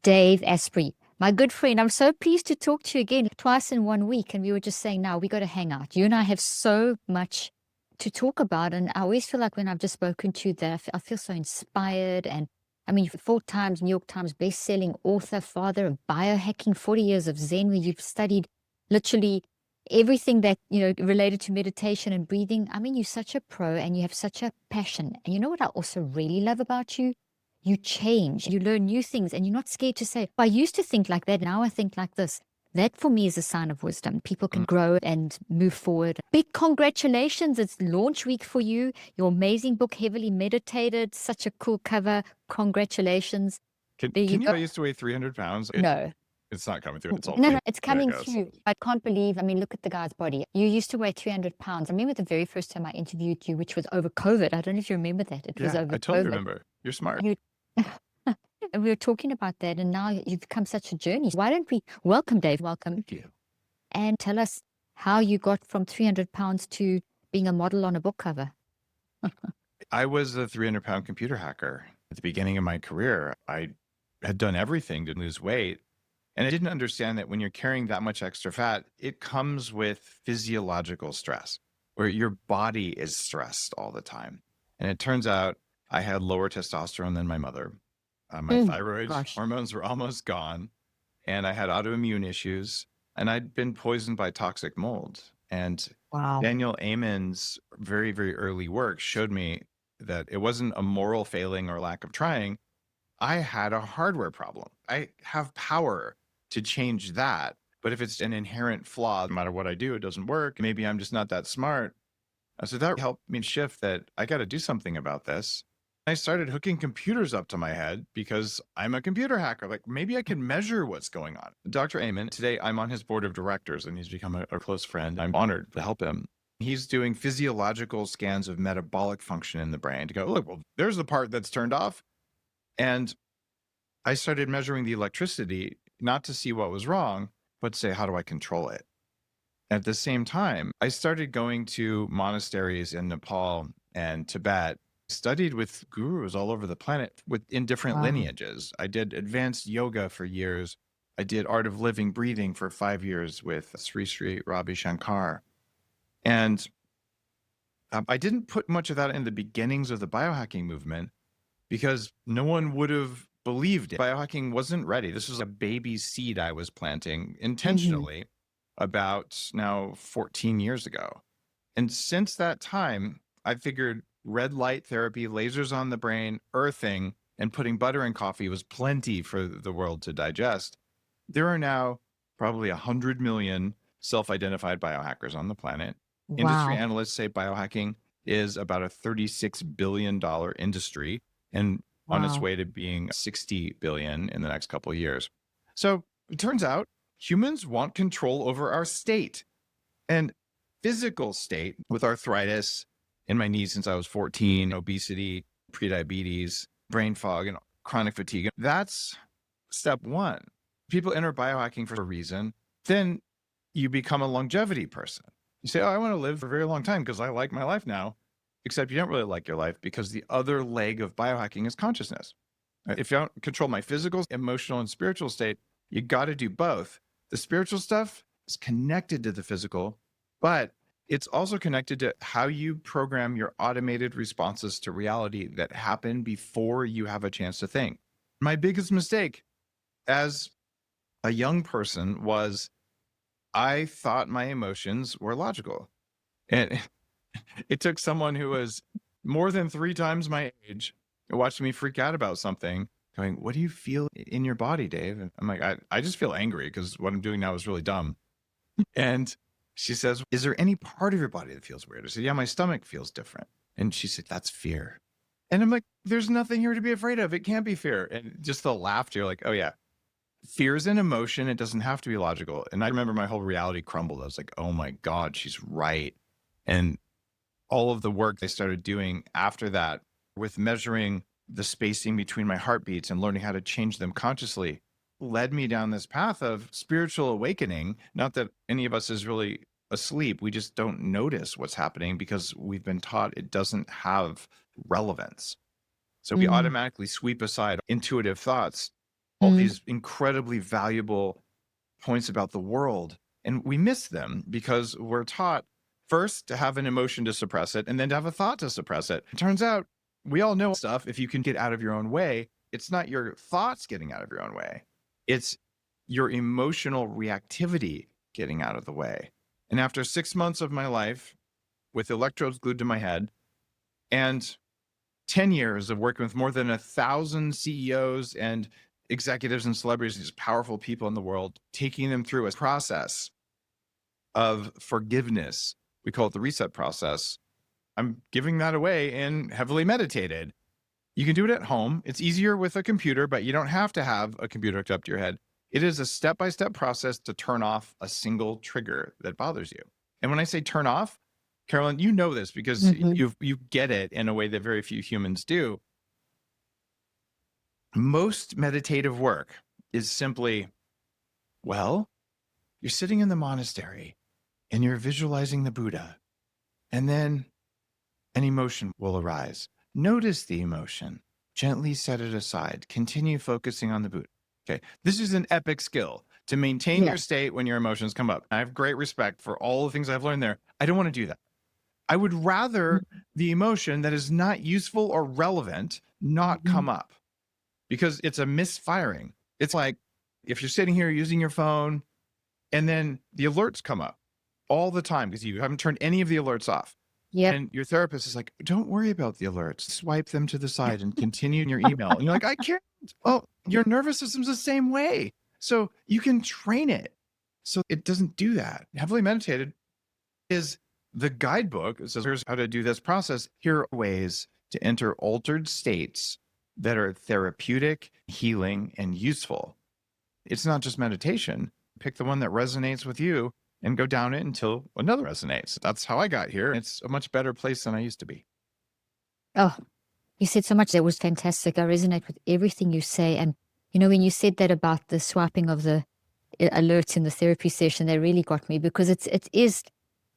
Dave Asprey, my good friend. I'm so pleased to talk to you again twice in 1 week. And we were just saying, now we got to hang out. You and I have so much to talk about. And I always feel like when I've just spoken to you that I feel so inspired. And I mean, 4 times New York Times best-selling author, father of biohacking, 40 years of Zen, where you've studied literally everything that, related to meditation and breathing. I mean, you're such a pro and you have such a passion. And you know what I also really love about you? You change, you learn new things, and you're not scared to say, I used to think like that, now I think like this. That for me is a sign of wisdom. People can grow and move forward. Big congratulations. It's launch week for you. Your amazing book, Heavily Meditated. Such a cool cover. Congratulations. There you Can go. I used to weigh 300 pounds? No. It's not coming through. It's all No, fake. it's There it coming goes. through. I can't believe, look at the guy's body. You used to weigh 300 pounds. I remember the very first time I interviewed you, which was over COVID. I don't know if you remember that. It was Yeah, over I totally COVID. remember. You're smart. You And we were talking about that, and now you've come such a journey. Why don't we welcome Dave? Welcome. Thank you. And tell us how you got from 300 pounds to being a model on a book cover. I was a 300-pound computer hacker at the beginning of my career. I had done everything to lose weight. And I didn't understand that when you're carrying that much extra fat, it comes with physiological stress, where your body is stressed all the time. And it turns out I had lower testosterone than my mother. My thyroid Gosh. hormones were almost gone. And I had autoimmune issues. And I'd been poisoned by toxic mold. And Wow. Daniel Amen's very, very early work showed me that it wasn't a moral failing or lack of trying. I had a hardware problem. I have power to change that. But if it's an inherent flaw, no matter what I do, it doesn't work. Maybe I'm just not that smart. So that helped me shift that I got to do something about this. I started hooking computers up to my head because I'm a computer hacker. Like maybe I can measure what's going on. Dr. Amen, today I'm on his board of directors and he's become a close friend. I'm honored to help him. He's doing physiological scans of metabolic function in the brain to go, look, well, there's the part that's turned off. And I started measuring the electricity, not to see what was wrong, but to say, how do I control it? At the same time, I started going to monasteries in Nepal and Tibet, studied with gurus all over the planet in different Wow. lineages. I did advanced yoga for years. I did art of living breathing for 5 years with Sri Ravi Shankar. And I didn't put much of that in the beginnings of the biohacking movement because no one would have believed it. Biohacking wasn't ready. This was a baby seed I was planting intentionally about now 14 years ago. And since that time, I figured red light therapy, lasers on the brain, earthing, and putting butter in coffee was plenty for the world to digest. There are now probably 100 million self-identified biohackers on the planet. Industry Wow. analysts say biohacking is about a $36 billion industry and on its Wow. way to being 60 billion in the next couple of years. So it turns out humans want control over our state and physical state with arthritis in my knees since I was 14, obesity, prediabetes, brain fog, and chronic fatigue. That's step one. People enter biohacking for a reason. Then you become a longevity person. You say, oh, I want to live for a very long time because I like my life now. Except you don't really like your life because the other leg of biohacking is consciousness. If you don't control my physical, emotional, and spiritual state, you got to do both. The spiritual stuff is connected to the physical, but it's also connected to how you program your automated responses to reality that happen before you have a chance to think. My biggest mistake as a young person was I thought my emotions were logical. And it took someone who was more than 3 times my age watching me freak out about something going, what do you feel in your body, Dave? And I'm like, I just feel angry because what I'm doing now is really dumb. And she says, is there any part of your body that feels weird? I said, yeah, my stomach feels different. And she said, that's fear. And I'm like, there's nothing here to be afraid of. It can't be fear. And just the laughter, you're like, oh yeah, fear is an emotion. It doesn't have to be logical. And I remember my whole reality crumbled. I was like, oh my God, she's right. And all of the work they started doing after that with measuring the spacing between my heartbeats and learning how to change them consciously led me down this path of spiritual awakening. Not that any of us is really asleep. We just don't notice what's happening because we've been taught it doesn't have relevance. So we automatically sweep aside intuitive thoughts. all these incredibly valuable points about the world. And we miss them because we're taught first to have an emotion to suppress it and then to have a thought to suppress it. It turns out we all know stuff. If you can get out of your own way, it's not your thoughts getting out of your own way, it's your emotional reactivity getting out of the way. And after 6 months of my life with electrodes glued to my head and 10 years of working with more than 1,000 CEOs and executives and celebrities, these powerful people in the world, taking them through a process of forgiveness. We call it the reset process. I'm giving that away in Heavily Meditated. You can do it at home. It's easier with a computer, but you don't have to have a computer hooked up to your head. It is a step-by-step process to turn off a single trigger that bothers you. And when I say turn off, Carolyn, you know this because you get it in a way that very few humans do. Most meditative work is simply, well, you're sitting in the monastery and you're visualizing the Buddha, and then an emotion will arise. Notice the emotion, gently set it aside, continue focusing on the Buddha. Okay, this is an epic skill to maintain your state when your emotions come up. I have great respect for all the things I've learned there. I don't want to do that. I would rather the emotion that is not useful or relevant not come up because it's a misfiring. It's like if you're sitting here using your phone and then the alerts come up all the time because you haven't turned any of the alerts off. And your therapist is like, don't worry about the alerts. Swipe them to the side and continue in your email. And you're like, I can't. Well, your nervous system's the same way. So you can train it so it doesn't do that. Heavily Meditated is the guidebook. It says, here's how to do this process. Here are ways to enter altered states that are therapeutic, healing, and useful. It's not just meditation. Pick the one that resonates with you and go down it until another resonates. That's how I got here. It's a much better place than I used to be. Oh, you said so much that was fantastic. I resonate with everything you say. And, you know, when you said that about the swiping of the alerts in the therapy session, that really got me because it is,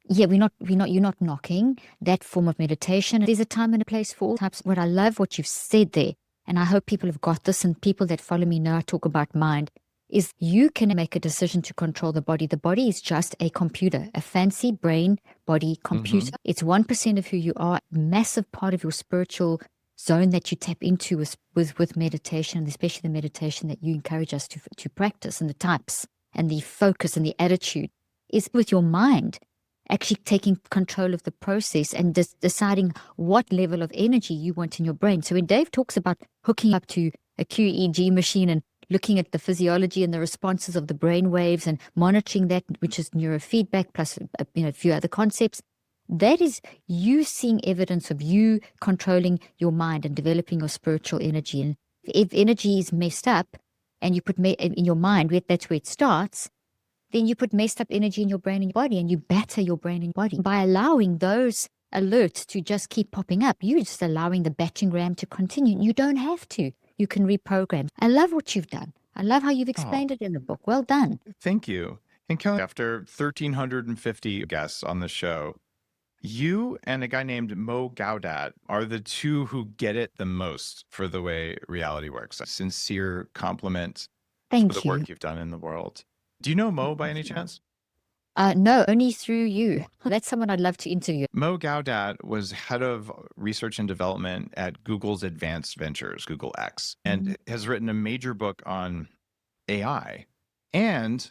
you're not knocking that form of meditation. There's a time and a place for all types. What I love what you've said there, and I hope people have got this and people that follow me know I talk about mind, is you can make a decision to control the body. The body is just a computer, a fancy brain body computer. It's 1% of who you are, massive part of your spiritual zone that you tap into with meditation, especially the meditation that you encourage us to practice, and the types and the focus and the attitude is with your mind, actually taking control of the process and deciding what level of energy you want in your brain. So when Dave talks about hooking up to a QEEG machine and looking at the physiology and the responses of the brain waves and monitoring that, which is neurofeedback plus a few other concepts, that is you seeing evidence of you controlling your mind and developing your spiritual energy. And if energy is messed up and you put in your mind, that's where it starts, then you put messed up energy in your brain and your body, and you batter your brain and your body. By allowing those alerts to just keep popping up, you're just allowing the battering ram to continue. You don't have to. You can reprogram. I love what you've done. I love how you've explained it in the book. Well done. Thank you. And Kelly, after 1,350 guests on the show, you and a guy named Mo Gaudat are the two who get it the most for the way reality works. A sincere compliment for the work you've done in the world. Do you know Mo by any chance? No, only through you. That's someone I'd love to interview. Mo Gaudat was head of research and development at Google's Advanced Ventures, Google X, and has written a major book on AI. And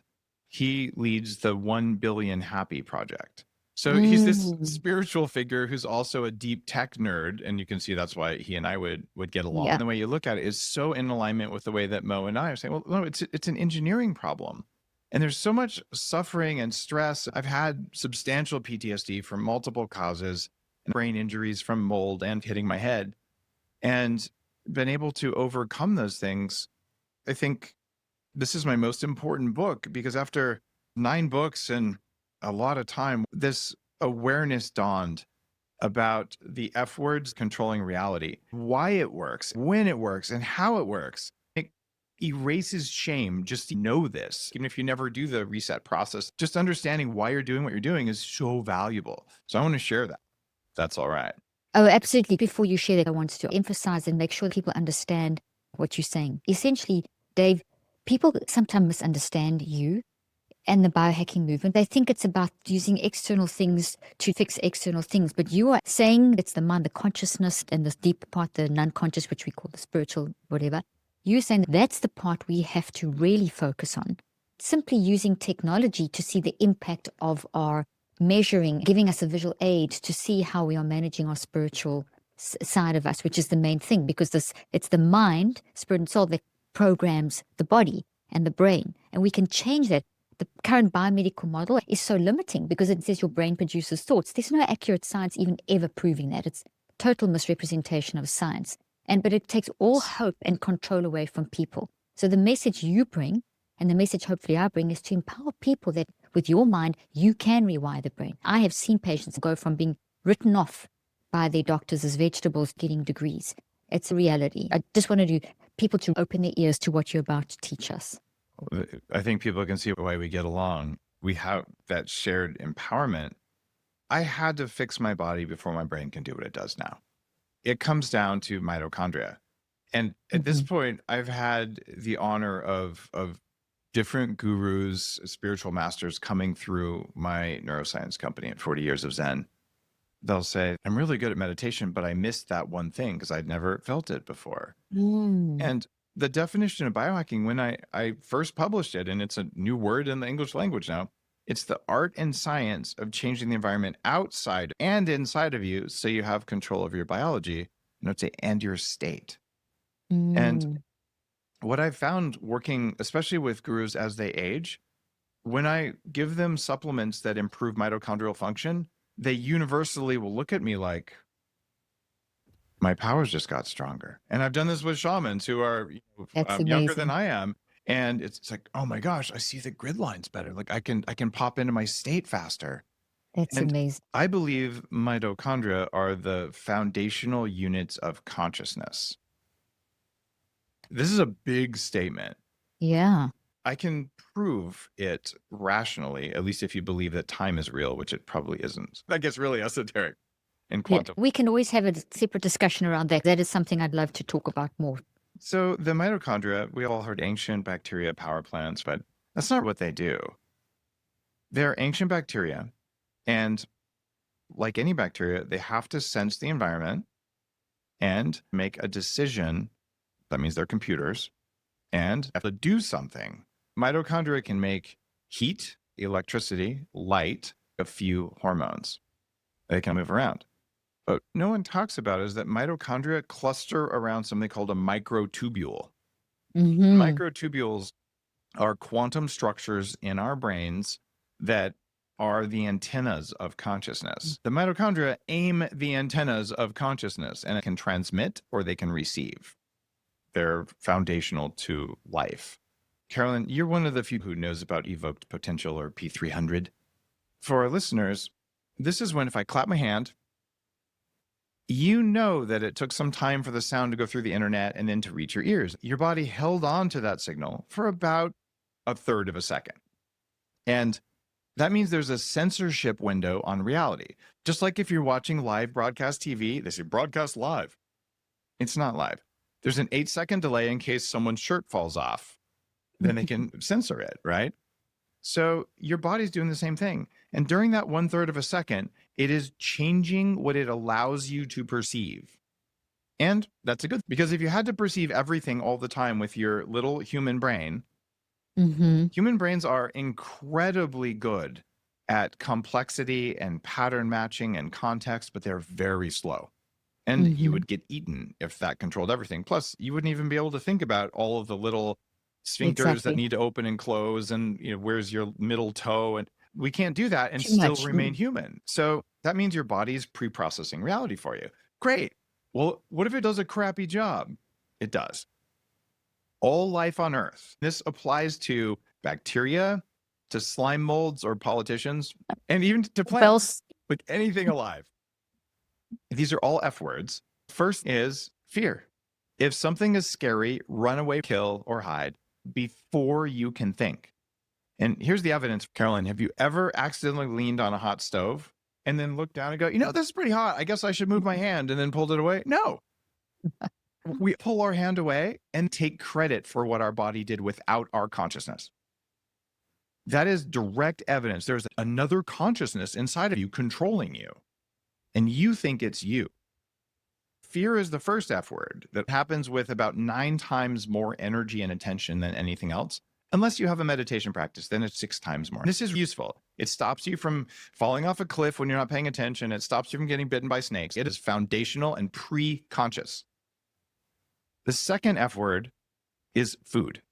he leads the 1 Billion Happy Project. So he's this spiritual figure who's also a deep tech nerd. And you can see that's why he and I would get along. Yeah. And the way you look at it is so in alignment with the way that Mo and I are saying, well, no, it's an engineering problem. And there's so much suffering and stress. I've had substantial PTSD from multiple causes, brain injuries from mold and hitting my head, and been able to overcome those things. I think this is my most important book because after 9 books and a lot of time, this awareness dawned about the F words controlling reality, why it works, when it works, and how it works. Erases shame just to know this. Even if you never do the reset process, just understanding why you're doing what you're doing is so valuable. So I want to share that. That's all right. Oh, absolutely. Before you share that, I want to emphasize and make sure people understand what you're saying. Essentially, Dave, people sometimes misunderstand you and the biohacking movement. They think it's about using external things to fix external things, but you are saying it's the mind, the consciousness, and the deep part, the non-conscious, which we call the spiritual, whatever. You're saying that's the part we have to really focus on. Simply using technology to see the impact of our measuring, giving us a visual aid to see how we are managing our spiritual side of us, which is the main thing, because it's the mind, spirit, and soul that programs the body and the brain, and we can change that. The current biomedical model is so limiting because it says your brain produces thoughts. There's no accurate science even ever proving that. It's total misrepresentation of science. But it takes all hope and control away from people. So the message you bring, and the message hopefully I bring, is to empower people that with your mind, you can rewire the brain. I have seen patients go from being written off by their doctors as vegetables getting degrees. It's a reality. I just wanted people to open their ears to what you're about to teach us. I think people can see why we get along. We have that shared empowerment. I had to fix my body before my brain can do what it does now. It comes down to mitochondria. And at this point, I've had the honor of different gurus, spiritual masters coming through my neuroscience company at 40 years of Zen. They'll say, I'm really good at meditation, but I missed that one thing because I'd never felt it before. And the definition of biohacking, when I first published it, and it's a new word in the English language now, it's the art and science of changing the environment outside and inside of you so you have control over your biology, and I'd say, and your state. And what I've found working, especially with gurus as they age, when I give them supplements that improve mitochondrial function, they universally will look at me like, my powers just got stronger. And I've done this with shamans who are younger than I am. And it's like, oh my gosh, I see the grid lines better. Like I can pop into my state faster. That's amazing. I believe mitochondria are the foundational units of consciousness. This is a big statement. Yeah. I can prove it rationally, at least if you believe that time is real, which it probably isn't. That gets really esoteric and quantum. Yeah, we can always have a separate discussion around that. That is something I'd love to talk about more. So the mitochondria, we all heard ancient bacteria power plants, but that's not what they do. They're ancient bacteria, and like any bacteria, they have to sense the environment and make a decision. That means they're computers, and have to do something. Mitochondria can make heat, electricity, light, a few hormones. They can move around. But no one talks about is that mitochondria cluster around something called a microtubule. Microtubules are quantum structures in our brains that are the antennas of consciousness. The mitochondria aim the antennas of consciousness, and it can transmit or they can receive. They're foundational to life. Carolyn, you're one of the few who knows about evoked potential, or P300. For our listeners, this is when if I clap my hand, you know that it took some time for the sound to go through the internet and then to reach your ears. Your body held on to that signal for about a third of a second. And that means there's a censorship window on reality. Just like if you're watching live broadcast TV, they say broadcast live. It's not live. There's an 8-second delay in case someone's shirt falls off. Then they can censor it, right? So your body's doing the same thing. And during that 1/3 of a second, it is changing what it allows you to perceive. And that's a good thing, because if you had to perceive everything all the time with your little human brain, human brains are incredibly good at complexity and pattern matching and context, but they're very slow. And you would get eaten if that controlled everything. Plus, you wouldn't even be able to think about all of the little sphincters that need to open and close, and where's your middle toe, and we can't do that and still remain human. So that means your body's pre-processing reality for you. Great. Well, what if it does a crappy job? It does. All life on Earth. This applies to bacteria, to slime molds or politicians, and even to plants, like anything alive. These are all F words. First is fear. If something is scary, run away, kill, or hide before you can think. And here's the evidence. Carolyn, have you ever accidentally leaned on a hot stove and then looked down and go, this is pretty hot. I guess I should move my hand, and then pulled it away? No. we pull our hand away and take credit for what our body did without our consciousness. That is direct evidence. There's another consciousness inside of you controlling you, and you think it's you. Fear is the first F word that happens with about 9 times more energy and attention than anything else. Unless you have a meditation practice, then it's 6 times more. This is useful. It stops you from falling off a cliff when you're not paying attention. It stops you from getting bitten by snakes. It is foundational and pre-conscious. The second F word is food.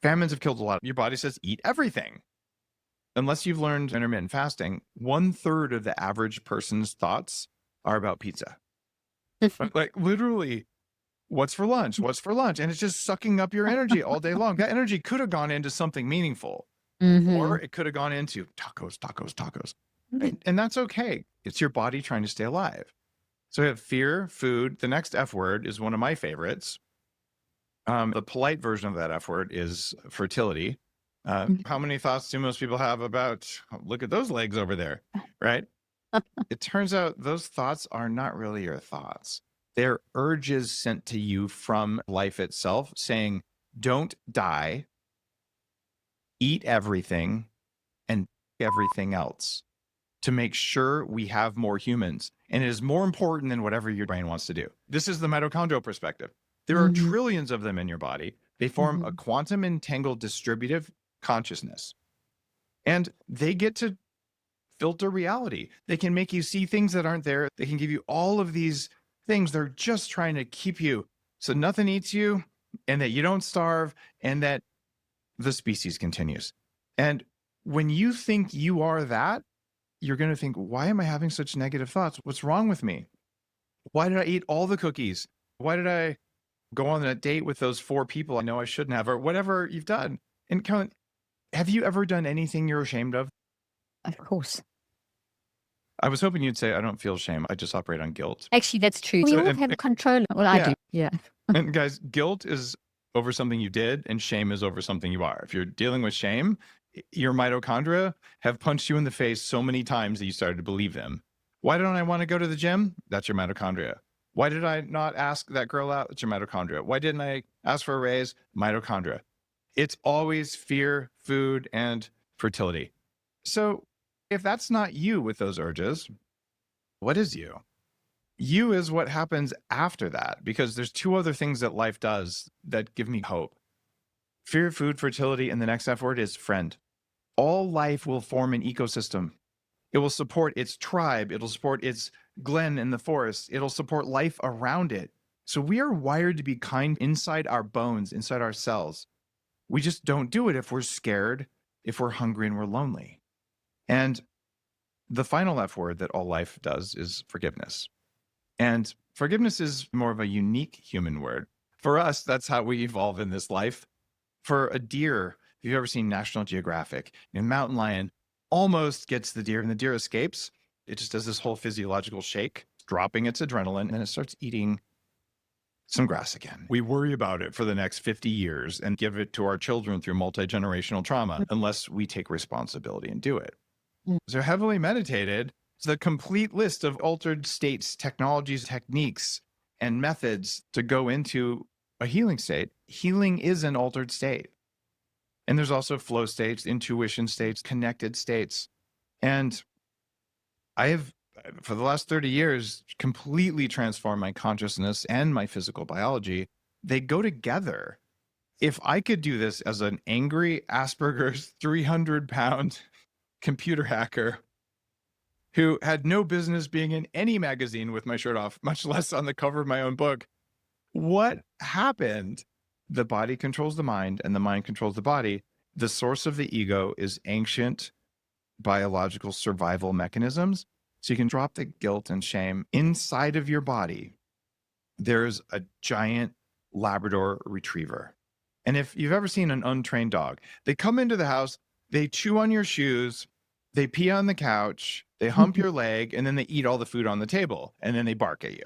Famines have killed a lot. Your body says, eat everything. Unless you've learned intermittent fasting, 1/3 of the average person's thoughts are about pizza. Like literally, what's for lunch? What's for lunch? And it's just sucking up your energy all day long. That energy could have gone into something meaningful, or it could have gone into tacos, tacos, tacos. Right? And that's okay. It's your body trying to stay alive. So we have fear, food. The next F word is one of my favorites. The polite version of that F word is fertility. How many thoughts do most people have about, oh, look at those legs over there, right? It turns out those thoughts are not really your thoughts. They're urges sent to you from life itself saying, don't die, eat everything, and everything else to make sure we have more humans. And it is more important than whatever your brain wants to do. This is the mitochondrial perspective. There are trillions of them in your body. They form a quantum entangled distributive consciousness. And they get to filter reality. They can make you see things that aren't there. They can give you all of these things. They're just trying to keep you so nothing eats you and that you don't starve and that the species continues. And when you think you are that, you're going to think, why am I having such negative thoughts? What's wrong with me? Why did I eat all the cookies? Why did I go on a date with those 4 people I know I shouldn't have, or whatever you've done? And Carolyn, have you ever done anything you're ashamed of? Of course. I was hoping you'd say, I don't feel shame. I just operate on guilt. Actually, that's true. We all have control. Well, I do. Yeah. And guys, guilt is over something you did and shame is over something you are. If you're dealing with shame, your mitochondria have punched you in the face so many times that you started to believe them. Why don't I want to go to the gym? That's your mitochondria. Why did I not ask that girl out? It's your mitochondria. Why didn't I ask for a raise? Mitochondria. It's always fear, food, and fertility. So if that's not you with those urges, what is you? You is what happens after that, because there's 2 other things that life does that give me hope. Fear, food, fertility, and the next F word is friend. All life will form an ecosystem. It will support its tribe. It'll support its glen in the forest. It'll support life around it. So we are wired to be kind inside our bones, inside our cells. We just don't do it if we're scared, if we're hungry and we're lonely. And the final F word that all life does is forgiveness. And forgiveness is more of a unique human word. For us, that's how we evolve in this life. For a deer, if you've ever seen National Geographic, a mountain lion almost gets the deer and the deer escapes. It just does this whole physiological shake, dropping its adrenaline, and it starts eating some grass again. We worry about it for the next 50 years and give it to our children through multi-generational trauma unless we take responsibility and do it. So heavily meditated is the complete list of altered states, technologies, techniques, and methods to go into a healing state. Healing is an altered state. And there's also flow states, intuition states, connected states. And I have, for the last 30 years, completely transformed my consciousness and my physical biology. They go together. If I could do this as an angry Asperger's 300-pound computer hacker who had no business being in any magazine with my shirt off, much less on the cover of my own book, what happened? The body controls the mind and the mind controls the body. The source of the ego is ancient biological survival mechanisms. So you can drop the guilt and shame. Inside of your body, there's a giant Labrador retriever. And if you've ever seen an untrained dog, they come into the house, they chew on your shoes, they pee on the couch, they hump your leg, and then they eat all the food on the table, and then they bark at you.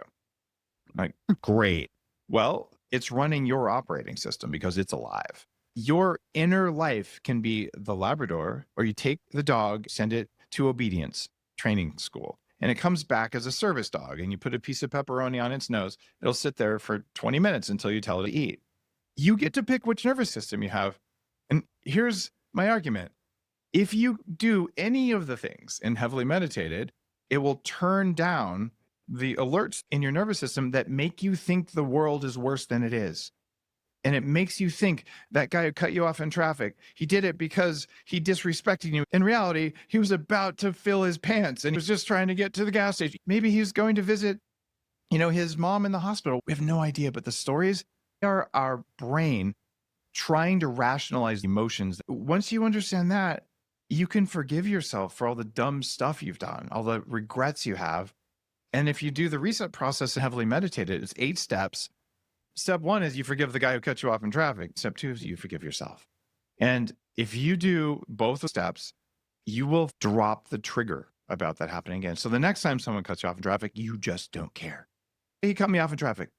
Like, great. Well, it's running your operating system because it's alive. Your inner life can be the Labrador, or you take the dog, send it to obedience training school, and it comes back as a service dog, and you put a piece of pepperoni on its nose. It'll sit there for 20 minutes until you tell it to eat. You get to pick which nervous system you have. And here's my argument. If you do any of the things and heavily meditated, it will turn down the alerts in your nervous system that make you think the world is worse than it is. And it makes you think that guy who cut you off in traffic, he did it because he disrespected you. In reality, he was about to fill his pants and he was just trying to get to the gas station. Maybe he was going to visit, his mom in the hospital. We have no idea, but the stories are our brain trying to rationalize emotions. Once you understand that, you can forgive yourself for all the dumb stuff you've done, all the regrets you have. And if you do the reset process and heavily meditate it, it's 8 steps. Step 1 is you forgive the guy who cut you off in traffic. Step 2 is you forgive yourself. And if you do both the steps, you will drop the trigger about that happening again. So the next time someone cuts you off in traffic, you just don't care. He cut me off in traffic.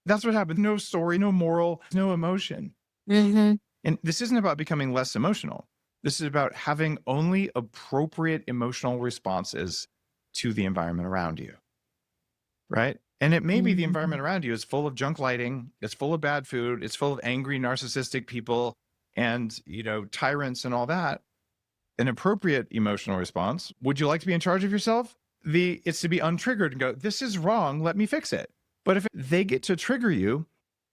That's what happened. No story, no moral, no emotion. Mm-hmm. And this isn't about becoming less emotional. This is about having only appropriate emotional responses to the environment around you, right? And it may be the environment around you is full of junk lighting, it's full of bad food, it's full of angry, narcissistic people and, tyrants and all that. An appropriate emotional response, would you like to be in charge of yourself? It's to be untriggered and go, this is wrong, let me fix it. But if they get to trigger you,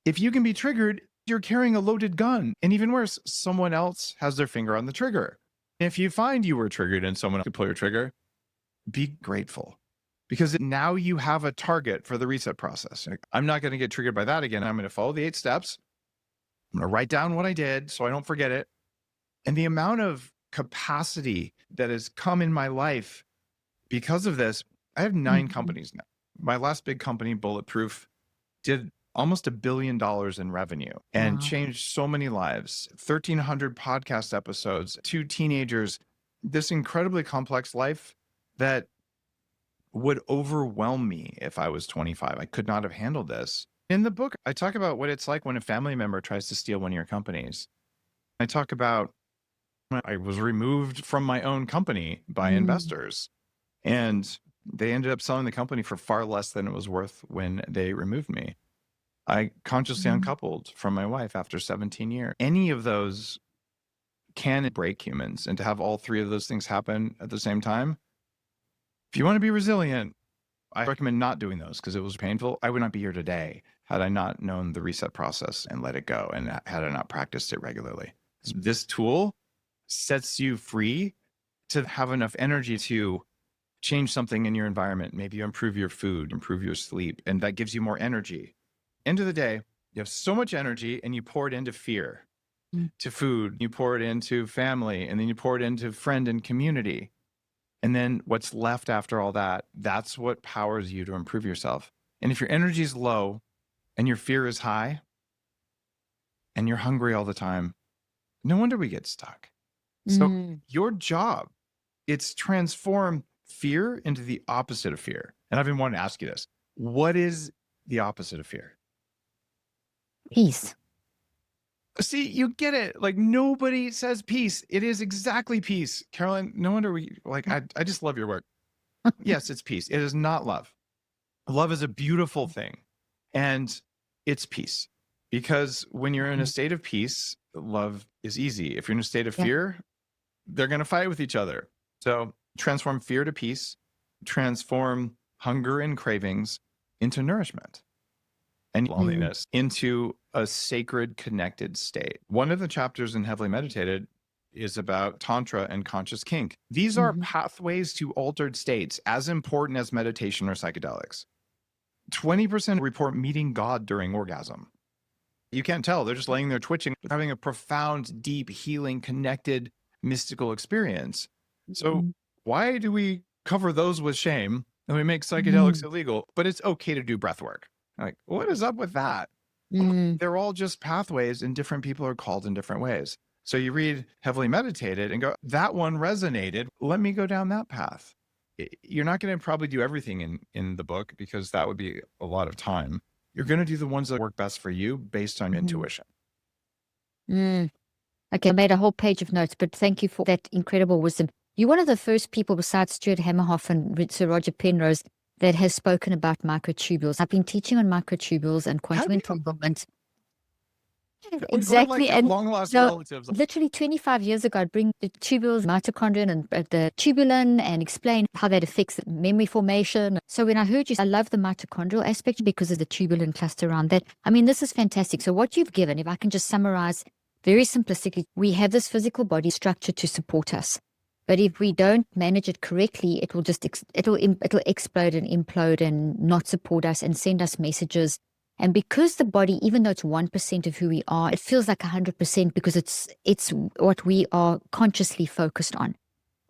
if you can be triggered, you're carrying a loaded gun. And even worse, someone else has their finger on the trigger. If you find you were triggered and someone could pull your trigger, be grateful. Because now you have a target for the reset process. I'm not going to get triggered by that again. I'm going to follow the 8 steps. I'm going to write down what I did so I don't forget it. And the amount of capacity that has come in my life because of this, I have 9 companies now. My last big company, Bulletproof, did almost $1 billion in revenue and changed so many lives. 1,300 podcast episodes, 2 teenagers, this incredibly complex life that would overwhelm me if I was 25. I could not have handled this. In the book, I talk about what it's like when a family member tries to steal one of your companies. I talk about when I was removed from my own company by investors, and they ended up selling the company for far less than it was worth when they removed me. I consciously uncoupled from my wife after 17 years. Any of those can break humans, and to have all 3 of those things happen at the same time, if you want to be resilient, I recommend not doing those because it was painful. I would not be here today had I not known the reset process and let it go, and had I not practiced it regularly. This tool sets you free to have enough energy to change something in your environment. Maybe you improve your food, improve your sleep, and that gives you more energy. End of the day, you have so much energy and you pour it into fear, to food, you pour it into family, and then you pour it into friend and community. And then what's left after all that, that's what powers you to improve yourself. And if your energy is low and your fear is high and you're hungry all the time, no wonder we get stuck. So your job, it's transform fear into the opposite of fear. And I've been wanting to ask you this. What is the opposite of fear? Peace. See, you get it. Like, nobody says peace. It is exactly peace. Carolyn, no wonder I just love your work. Yes, it's peace. It is not love. Love is a beautiful thing. And it's peace. Because when you're in a state of peace, love is easy. If you're in a state of fear, they're going to fight with each other. So transform fear to peace, transform hunger and cravings into nourishment, and loneliness into a sacred connected state. One of the chapters in Heavily Meditated is about Tantra and conscious kink. These are pathways to altered states as important as meditation or psychedelics. 20% report meeting God during orgasm. You can't tell. They're just laying there twitching, having a profound, deep, healing, connected, mystical experience. So why do we cover those with shame and we make psychedelics illegal, but it's okay to do breath work? Like, what is up with that? They're all just pathways, and different people are called in different ways. So you read Heavily Meditated and go, that one resonated. Let me go down that path. You're not going to probably do everything in the book because that would be a lot of time. You're going to do the ones that work best for you based on intuition. Okay, I made a whole page of notes, but thank you for that incredible wisdom. You're one of the first people besides Stuart Hammerhoff and Sir Roger Penrose that has spoken about microtubules. I've been teaching on microtubules and How quantum do you entanglement. we're like Exactly. And long lost no, relatives. literally 25 years ago, I'd bring the tubules, mitochondrion, and the tubulin and explain how that affects memory formation. So when I heard you, I love the mitochondrial aspect because of the tubulin cluster around that. I mean, this is fantastic. So what you've given, if I can just summarize very simplistically, we have this physical body structure to support us. But if we don't manage it correctly, it will just it'll explode and implode and not support us and send us messages. And because the body, even though it's 1% of who we are, it feels like 100% because it's what we are consciously focused on.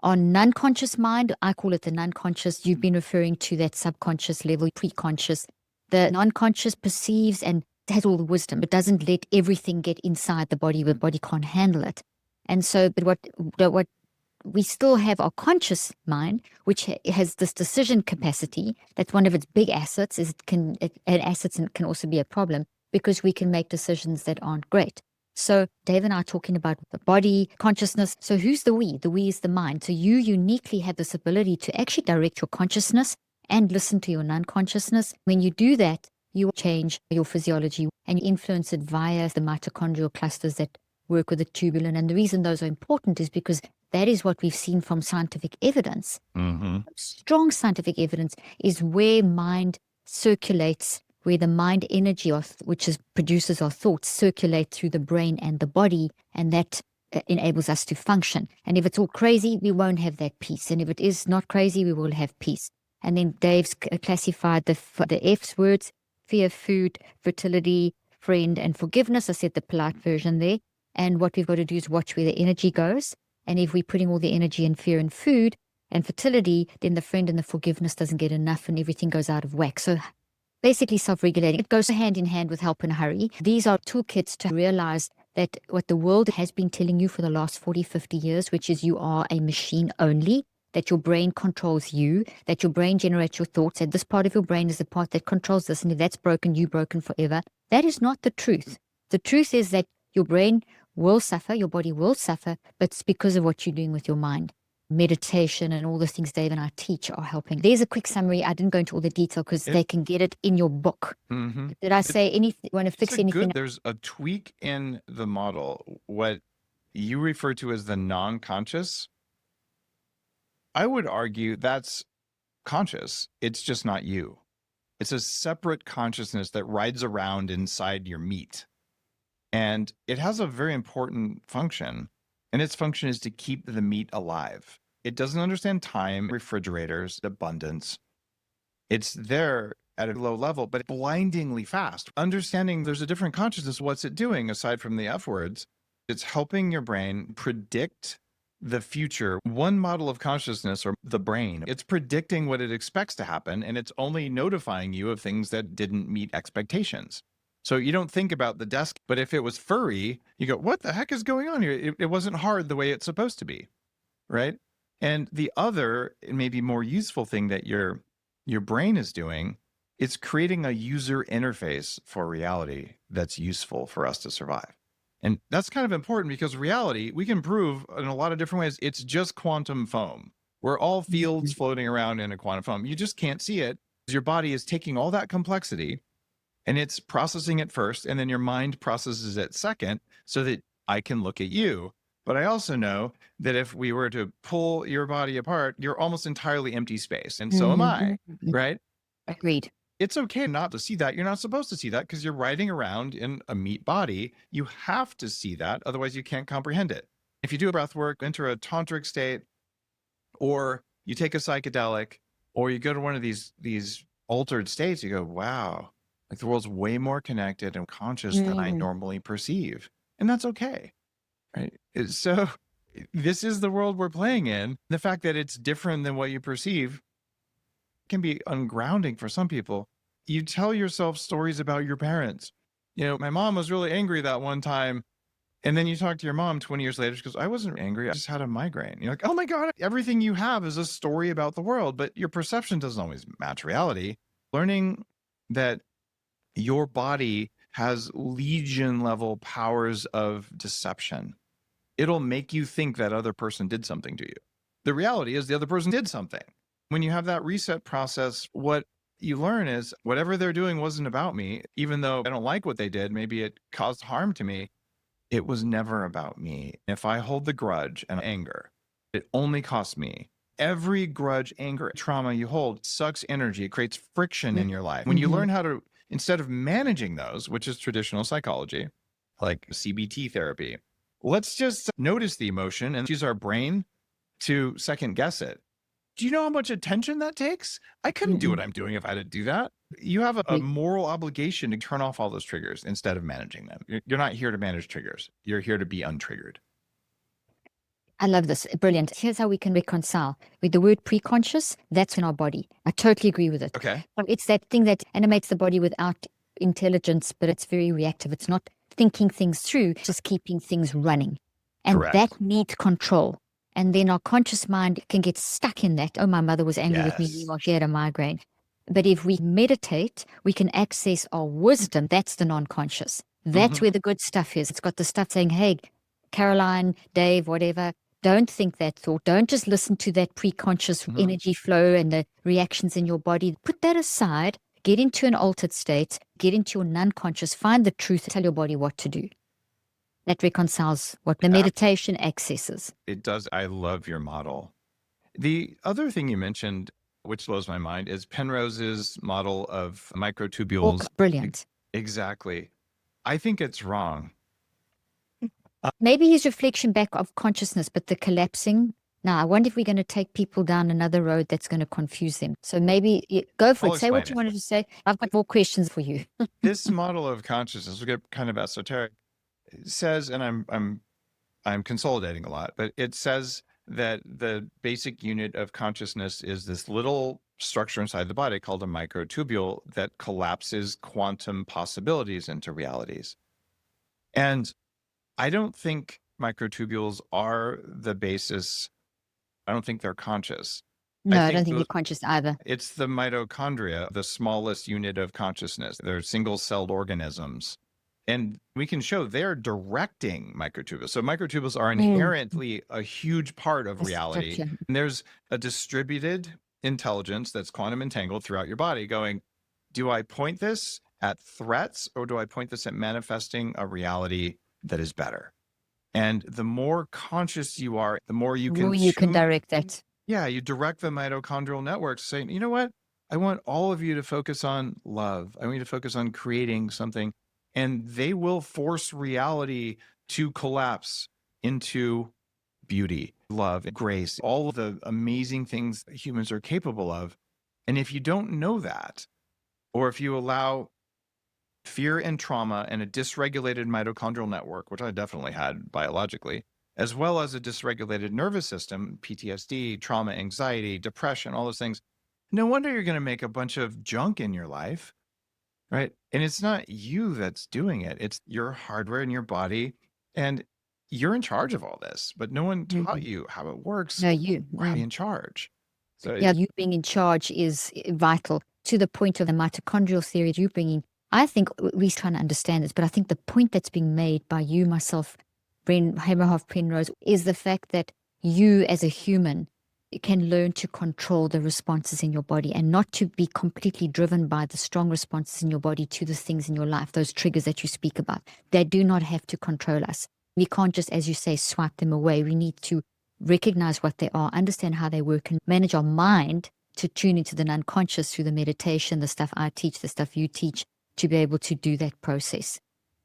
Our non-conscious mind, I call it the non-conscious. You've been referring to that subconscious level, pre-conscious. The non-conscious perceives and has all the wisdom. It doesn't let everything get inside the body. The body can't handle it. And so, but what we still have our conscious mind, which has this decision capacity. That's one of its big assets. Is assets can also be a problem because we can make decisions that aren't great. So Dave and I are talking about the body, consciousness. So who's the we? The we is the mind. So you uniquely have this ability to actually direct your consciousness and listen to your non-consciousness. When you do that, you change your physiology and you influence it via the mitochondrial clusters that work with the tubulin. And the reason those are important is because that is what we've seen from scientific evidence. Mm-hmm. Strong scientific evidence is where mind circulates, where the mind energy, which produces our thoughts, circulate through the brain and the body, and that enables us to function. And if it's all crazy, we won't have that peace. And if it is not crazy, we will have peace. And then Dave's classified the F's words: fear, food, fertility, friend, and forgiveness. I said the polite version there. And what we've got to do is watch where the energy goes. And if we're putting all the energy in fear and food and fertility, then the friend and the forgiveness doesn't get enough and everything goes out of whack. So basically self-regulating. It goes hand in hand with help and hurry. These are toolkits to realize that what the world has been telling you for the last 40, 50 years, which is you are a machine only, that your brain controls you, that your brain generates your thoughts, that this part of your brain is the part that controls this, and if that's broken, you're broken forever. That is not the truth. The truth is that your brain will suffer, your body will suffer, but it's because of what you're doing with your mind. Meditation and all the things Dave and I teach are helping. There's a quick summary. I didn't go into all the detail because they can get it in your book. Mm-hmm. Did I say anything? Want to fix anything? There's a tweak in the model. What you refer to as the non-conscious, I would argue that's conscious. It's just not you. It's a separate consciousness that rides around inside your meat. And it has a very important function, and its function is to keep the meat alive. It doesn't understand time, refrigerators, abundance. It's there at a low level, but blindingly fast. Understanding there's a different consciousness, what's it doing aside from the F words? It's helping your brain predict the future. One model of consciousness, or the brain, it's predicting what it expects to happen, and it's only notifying you of things that didn't meet expectations. So you don't think about the desk, but if it was furry, you go, what the heck is going on here? It wasn't hard the way it's supposed to be, right? And the other, maybe more useful thing that your brain is doing, it's creating a user interface for reality that's useful for us to survive. And that's kind of important because reality, we can prove in a lot of different ways, it's just quantum foam. We're all fields floating around in a quantum foam. You just can't see it. Your body is taking all that complexity and it's processing it first, and then your mind processes it second so that I can look at you. But I also know that if we were to pull your body apart, you're almost entirely empty space. And so am I, right? Agreed. It's okay not to see that. You're not supposed to see that because you're riding around in a meat body. You have to see that. Otherwise, you can't comprehend it. If you do a breath work, enter a tantric state, or you take a psychedelic, or you go to one of these altered states, you go, wow, like the world's way more connected and conscious than I normally perceive. And that's okay, right? So this is the world we're playing in. The fact that it's different than what you perceive can be ungrounding for some people. You tell yourself stories about your parents. You know, my mom was really angry that one time. And then you talk to your mom 20 years later, she goes, I wasn't angry. I just had a migraine. You're like, oh my God, everything you have is a story about the world, but your perception doesn't always match reality. Learning that your body has legion level powers of deception. It'll make you think that other person did something to you. The reality is the other person did something. When you have that reset process, what you learn is whatever they're doing wasn't about me, even though I don't like what they did. Maybe it caused harm to me. It was never about me. If I hold the grudge and anger, it only costs me. Every grudge, anger, trauma you hold sucks energy. It creates friction in your life. When you Mm-hmm. learn how to, instead of managing those, which is traditional psychology, like CBT therapy, let's just notice the emotion and use our brain to second guess it. Do you know how much attention that takes? I couldn't do what I'm doing if I had to do that. You have a moral obligation to turn off all those triggers instead of managing them. You're not here to manage triggers. You're here to be untriggered. I love this. Brilliant. Here's how we can reconcile. With the word preconscious, that's in our body. I totally agree with it. Okay. It's that thing that animates the body without intelligence, but it's very reactive. It's not thinking things through, just keeping things running. And Correct. that needs control. And then our conscious mind can get stuck in that. Oh, my mother was angry with me while she had a migraine. But if we meditate, we can access our wisdom. That's the non-conscious. That's where the good stuff is. It's got the stuff saying, hey, Caroline, Dave, whatever, don't think that thought. Don't just listen to that preconscious energy flow and the reactions in your body. Put that aside, get into an altered state, get into your non-conscious, find the truth, tell your body what to do. That reconciles what the meditation accesses. It does. I love your model. The other thing you mentioned, which blows my mind, is Penrose's model of microtubules. Brilliant. Exactly. I think it's wrong. Maybe his reflection back of consciousness, but the collapsing. Now, I wonder if we're going to take people down another road that's going to confuse them. So maybe go for it. Say what you wanted to say. I've got more questions for you. This model of consciousness, we get kind of esoteric, says, and I'm consolidating a lot, but it says that the basic unit of consciousness is this little structure inside the body called a microtubule that collapses quantum possibilities into realities. And I don't think microtubules are the basis. I don't think they're conscious. No, I don't think they're conscious either. It's the mitochondria, the smallest unit of consciousness. They're single-celled organisms. And we can show they're directing microtubules. So microtubules are inherently a huge part of reality. And there's a distributed intelligence that's quantum entangled throughout your body going, do I point this at threats or do I point this at manifesting a reality that is better? And the more conscious you are, the more you can direct that. Yeah, you direct the mitochondrial networks saying, you know what? I want all of you to focus on love. I want you to focus on creating something. And they will force reality to collapse into beauty, love, grace, all of the amazing things that humans are capable of. And if you don't know that, or if you allow fear and trauma and a dysregulated mitochondrial network, which I definitely had biologically, as well as a dysregulated nervous system, PTSD, trauma, anxiety, depression, all those things, no wonder you're going to make a bunch of junk in your life, right? And it's not you that's doing it. It's your hardware in your body. And you're in charge of all this, but no one taught you how it works. No, you. Be in charge. So yeah, you being in charge is vital to the point of the mitochondrial theory you bringing. I think we're trying to understand this, but I think the point that's being made by you, myself, Bren Hammerhoff Penrose, is the fact that you as a human can learn to control the responses in your body and not to be completely driven by the strong responses in your body to the things in your life, those triggers that you speak about. They do not have to control us. We can't just, as you say, swipe them away. We need to recognize what they are, understand how they work, and manage our mind to tune into the unconscious through the meditation, the stuff I teach, the stuff you teach, to be able to do that process.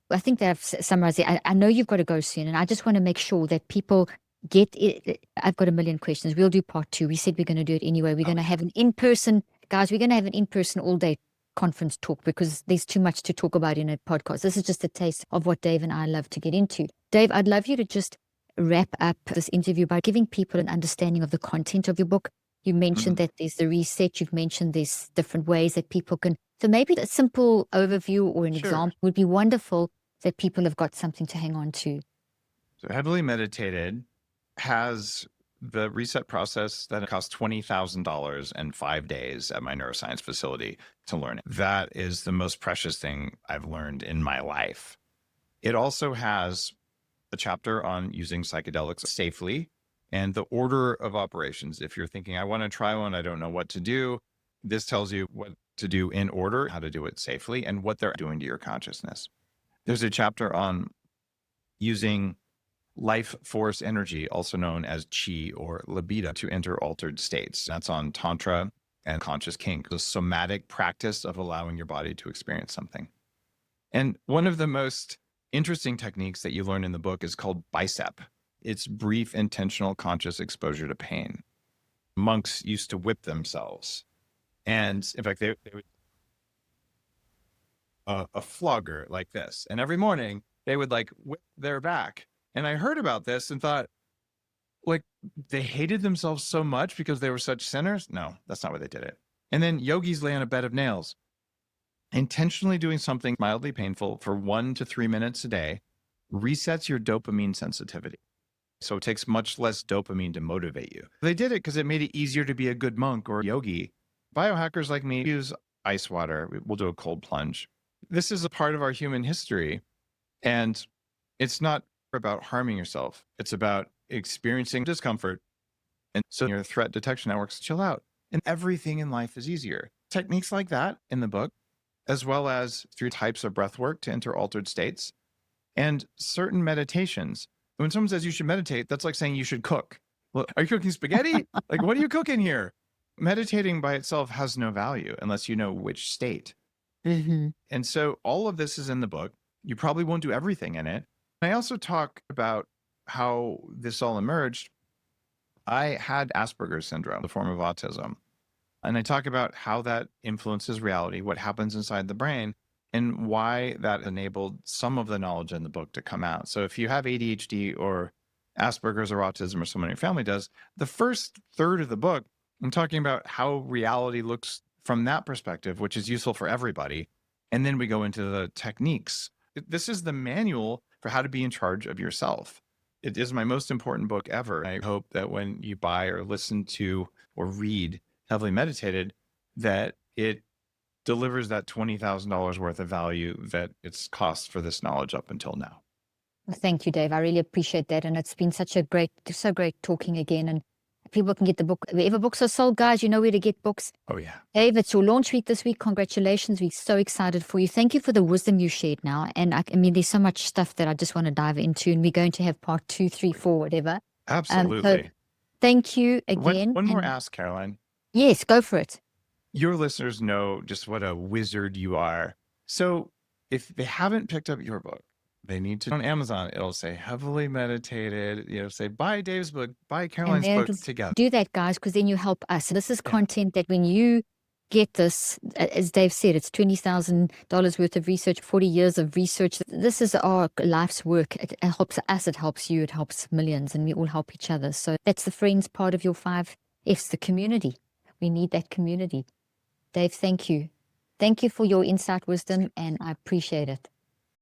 I think that I've summarized it. I know you've got to go soon, and I just want to make sure that people get it. I've got a million questions. We'll do part 2. We said we're going to do it anyway. We're going to have an in-person, guys, we're going to have an in-person all-day conference talk because there's too much to talk about in a podcast. This is just a taste of what Dave and I love to get into. Dave, I'd love you to just wrap up this interview by giving people an understanding of the content of your book. You mentioned that there's the reset. You've mentioned there's different ways that people can. So maybe a simple overview or an example would be wonderful that people have got something to hang on to. So Heavily Meditated has the reset process that costs $20,000 and 5 days at my neuroscience facility to learn it. That is the most precious thing I've learned in my life. It also has a chapter on using psychedelics safely and the order of operations. If you're thinking, I want to try one, I don't know what to do, this tells you what to do in order, how to do it safely, and what they're doing to your consciousness. There's a chapter on using life force energy, also known as chi or libido, to enter altered states. That's on Tantra and conscious kink, the somatic practice of allowing your body to experience something. And one of the most interesting techniques that you learn in the book is called bicep. It's brief, intentional, conscious exposure to pain. Monks used to whip themselves. And in fact, they would a flogger like this. And every morning they would like whip their back. And I heard about this and thought, like, they hated themselves so much because they were such sinners? No, that's not why they did it. And then yogis lay on a bed of nails. Intentionally doing something mildly painful for 1 to 3 minutes a day resets your dopamine sensitivity. So it takes much less dopamine to motivate you. They did it because it made it easier to be a good monk or yogi. Biohackers like me use ice water. We'll do a cold plunge. This is a part of our human history. And it's not about harming yourself. It's about experiencing discomfort. And so your threat detection networks chill out. And everything in life is easier. Techniques like that in the book, as well as through types of breath work to enter altered states and certain meditations. When someone says you should meditate, that's like saying you should cook. Well, are you cooking spaghetti? Like, what are you cooking here? Meditating by itself has no value unless you know which state. Mm-hmm. And so all of this is in the book. You probably won't do everything in it. I also talk about how this all emerged. I had Asperger's syndrome, the form of autism. And I talk about how that influences reality, what happens inside the brain, and why that enabled some of the knowledge in the book to come out. So if you have ADHD or Asperger's or autism or someone in your family does, the first third of the book, I'm talking about how reality looks from that perspective, which is useful for everybody. And then we go into the techniques. This is the manual for how to be in charge of yourself. It is my most important book ever. I hope that when you buy or listen to or read Heavily Meditated, that it delivers that $20,000 worth of value that it's cost for this knowledge up until now. Thank you, Dave. I really appreciate that. And it's been so great talking again. And people can get the book wherever books are sold, guys. You know where to get books. Oh, yeah. Dave, it's your launch week this week. Congratulations. We're so excited for you. Thank you for the wisdom you shared now. And I mean, there's so much stuff that I just want to dive into, and we're going to have part 2, 3, 4, whatever. Absolutely. So thank you again. One more ask, Caroline. Yes, go for it. Your listeners know just what a wizard you are. So if they haven't picked up your book, they need to on Amazon. It'll say Heavily Meditated. Say buy Dave's book, buy Caroline's book together. Do that, guys, because then you help us. This is content that when you get this, as Dave said, it's $20,000 worth of research, 40 years of research. This is our life's work. It helps us, it helps you, it helps millions, and we all help each other. So that's the friends part of your 5 F's, the community. We need that community. Dave, thank you. Thank you for your insight, wisdom, and I appreciate it.